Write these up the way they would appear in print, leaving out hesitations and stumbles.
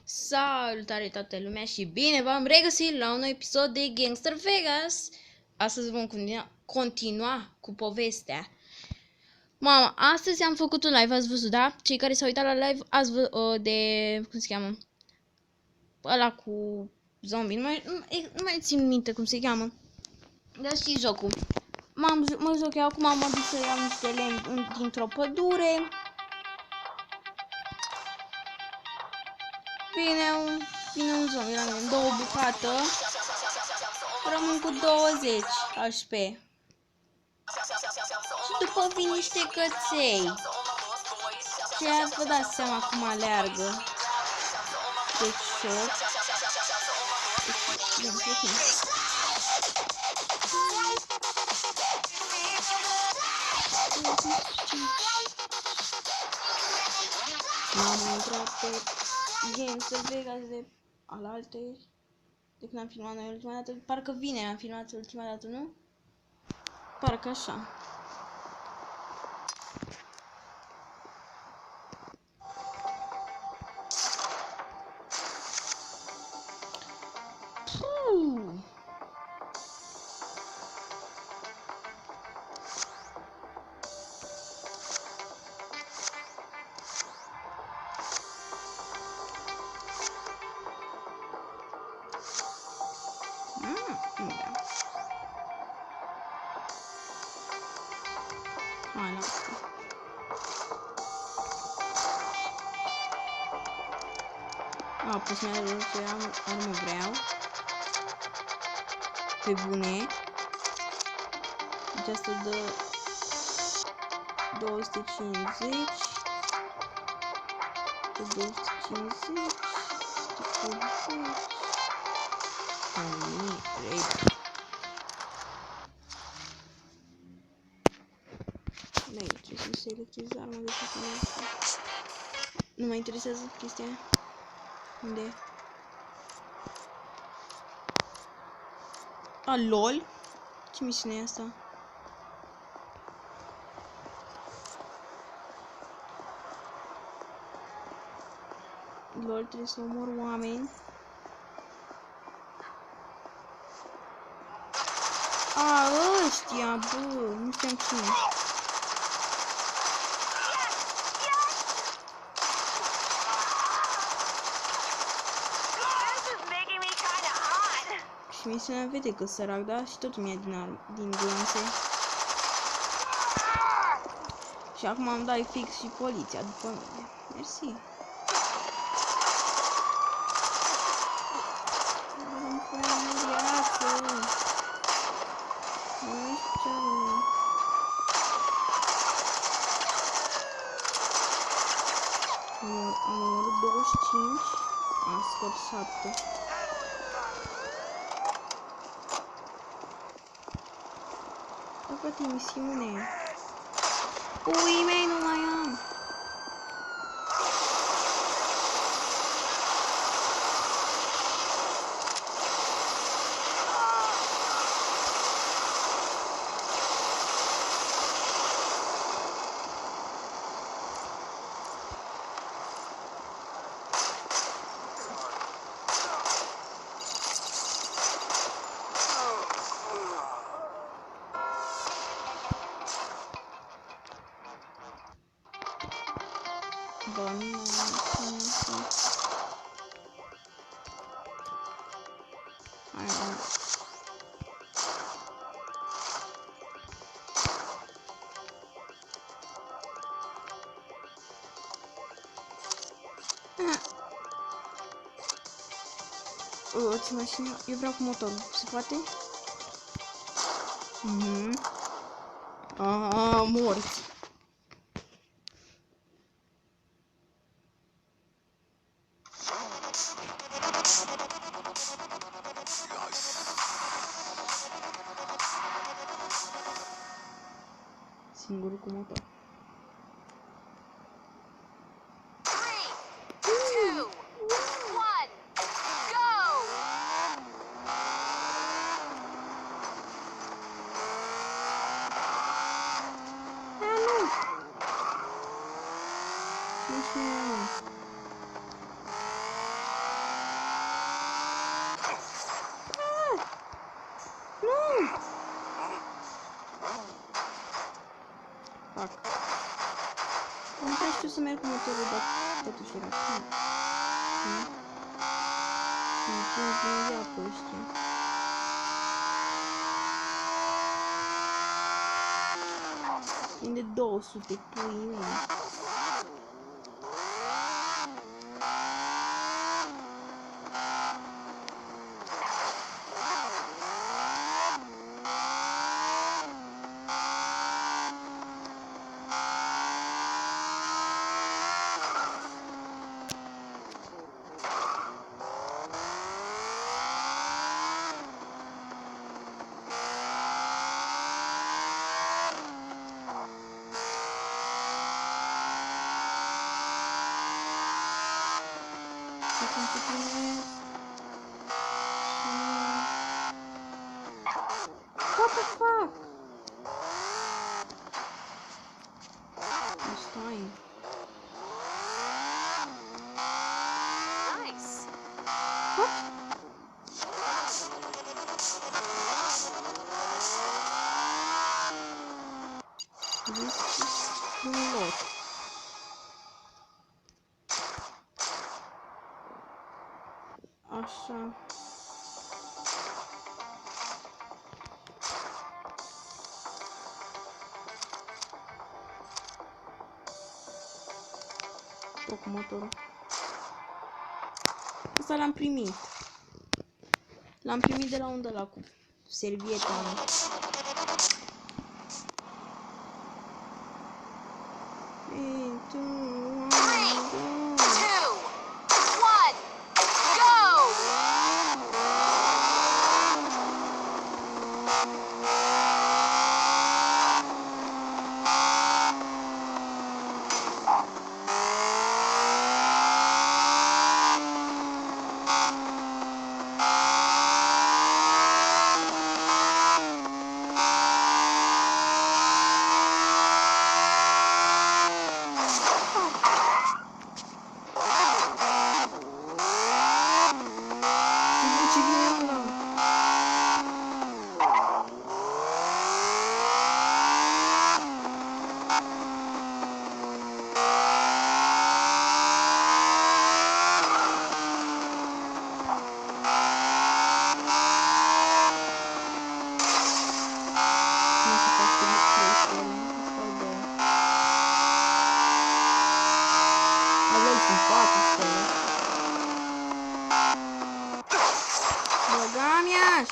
Salutare toată lumea și bine v-am regăsit la un nou episod de Gangster Vegas. Astăzi vom continua cu povestea. Mama, astăzi am făcut un live, ați văzut, da? Cei care s-au uitat la live ați văzut de, cum se cheamă? Ăla cu zombie, nu mai țin minte cum se cheamă. Dar știi jocul. Mă joc eu acum, am dus să iau niște lemn dintr-o pădure. Vine un zombie la mine, două bucată. Rămân cu 20 HP. Și după vin niște căței. Ce vă dați seama cum aleargă. Deci șoc. M-am intrat pe Gangster Vegas de alalte, de când am filmat noi ultima dată. Parcă vineri am filmat ultima dată, nu? Parcă așa. Hai, lasă. Pus mai rău ce armă vreau. Pe bune. Deci asta dă 250. De 250. 250. Trebuie să selectez arma de tipul ăsta. Nu mă interesează chestia aia. Unde e? LOL? Ce misiune e asta? LOL, trebuie să omor oameni. Ăștia, bă, nu știam cine. Și misiunea vede că sărac, da? Și tot mi-a din glanțe. Și acum îmi dai fix și poliția după mine. Mersi. Îmi pune în viață. Nu știu ce are. Am omorât 25. Am scăpat 7. Frate, misiune. Ui mei, nu mai am. Bă, nu ți mașină, eu vreau cu motorul, se poate? Morți. Singurul cu motor. 3, 2, 1, go! merg cu motorul, dar totuși era plin. Nu ia pe ăștia. Unde 200 pui, What the fuck? Stai. Nice. What? This is a lot. Așa. Cu motorul. Asta l-am primit. L-am primit de la unde la cu servieta. 3, 2, 1, go! Băgamiaș!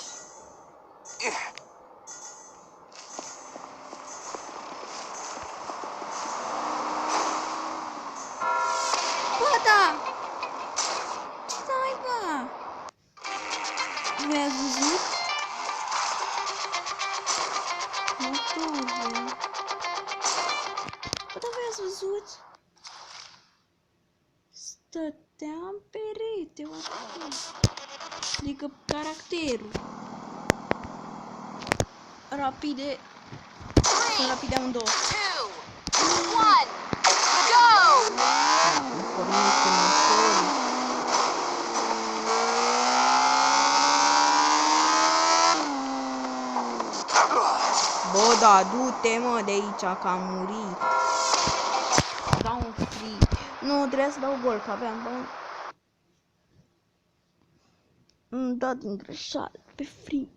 Bă, da! Stai, bă! Voi ați văzut? Motorul. Bă, da, voi ați văzut? Stătea în perete, adică caracterul. Rapide. Sunt rapide amândouă. 2, 1, go! Bă, da, du-te, mă, de aici, că am murit. Dau un free. Nu, trebuia să dau gol, că aveam bani. Îmi dat din greșeală, pe free.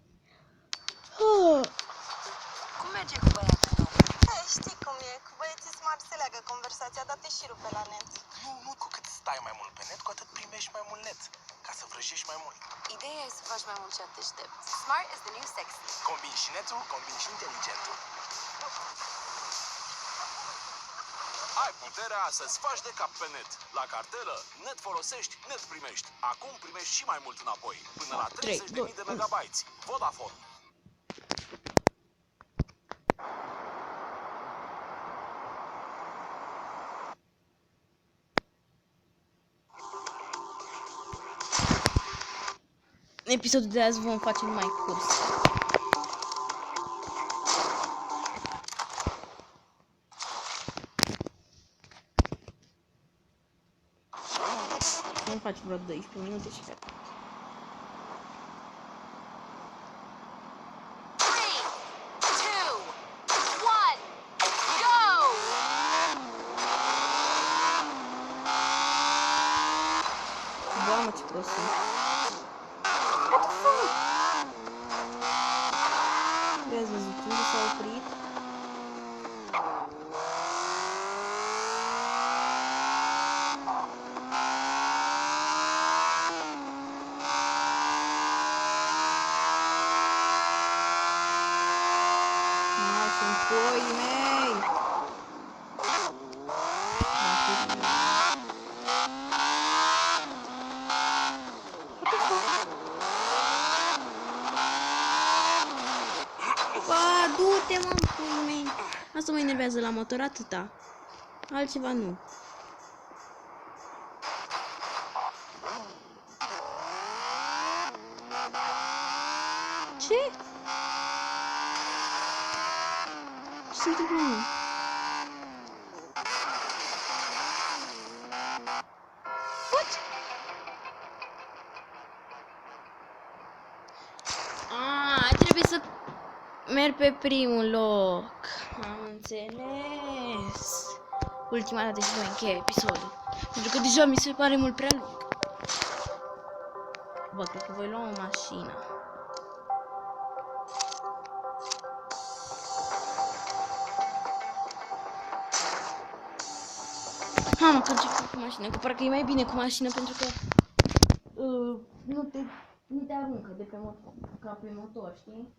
Cum merge cu băiatul nou? Știi cum e, cu băieții smart se leagă conversația, dar te și rupe la net. Nu, cu cât stai mai mult pe net, cu atât primești mai mult net, ca să vrăjești mai mult. Ideea e să faci mai mult chat deștept. Smart is the new sexy. Combini și netul, combini și inteligentul. Ai puterea să-ți faci de cap pe net. La cartelă, net folosești, net primești. Acum primești și mai mult înapoi, până la 30.000 de megabytes. Vodafone. Episodul de azi vom face numai curs. Vom face vreo 12 minute și gata. 3, 2, 1, go! Mamă, ce prost sunt. What the fuck? Vezi văzut unde s-a oprit? Sunt poii mei! Bă, du-te, mă, puii mei! Asta mă enervează la motor, atâta. Altceva nu. Ce? Ce se întâmplă, mă? What? Trebuie să merg pe primul loc. Am înțeles. Ultima dată și voi încheie episodul. Pentru că deja mi se pare mult prea lung. Bă, cred că voi lua o mașină. Mă, că încep cu mașină, că parcă e mai bine cu mașină pentru că nu te aruncă de pe motor, ca pe motor, știi?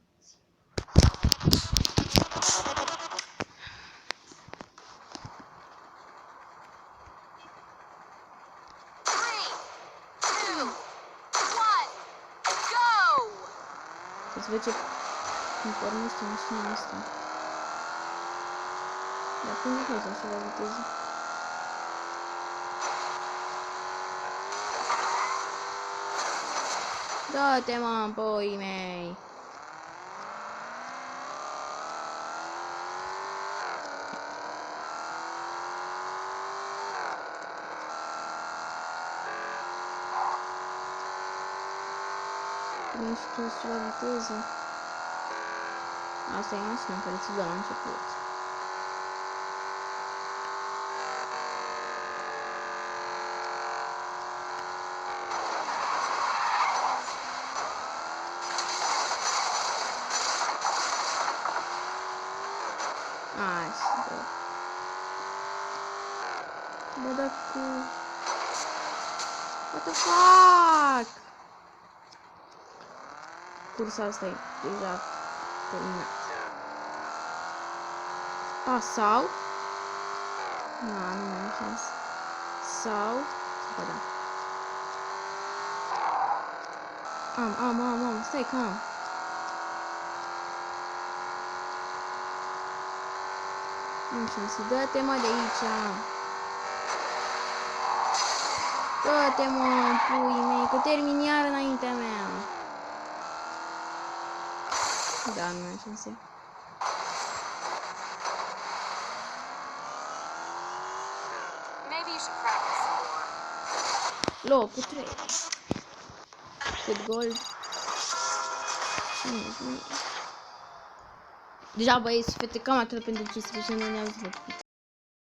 Să vezi ce îmi pornește mașina asta. Dar cum nu poți așa la viteză? Da-te, mă, boii mei! Nu știu ce la viteză. Asta e mașina care ți-o dă la început. Așa. Bă, dar cu... What the fuck? Cursa asta e deja terminat. Sau? Nu mai am șans. Sau? Bă, da. Am. Stai că am. Am șanse. Dă-te, mă, de aici. Dă-te, mă, puii mei, că termin iar înaintea mea. Da, nu mai am șanse. Locul 3. Cât gold? Deja, băieți, fete, cam atât pentru ce să ne-am zis.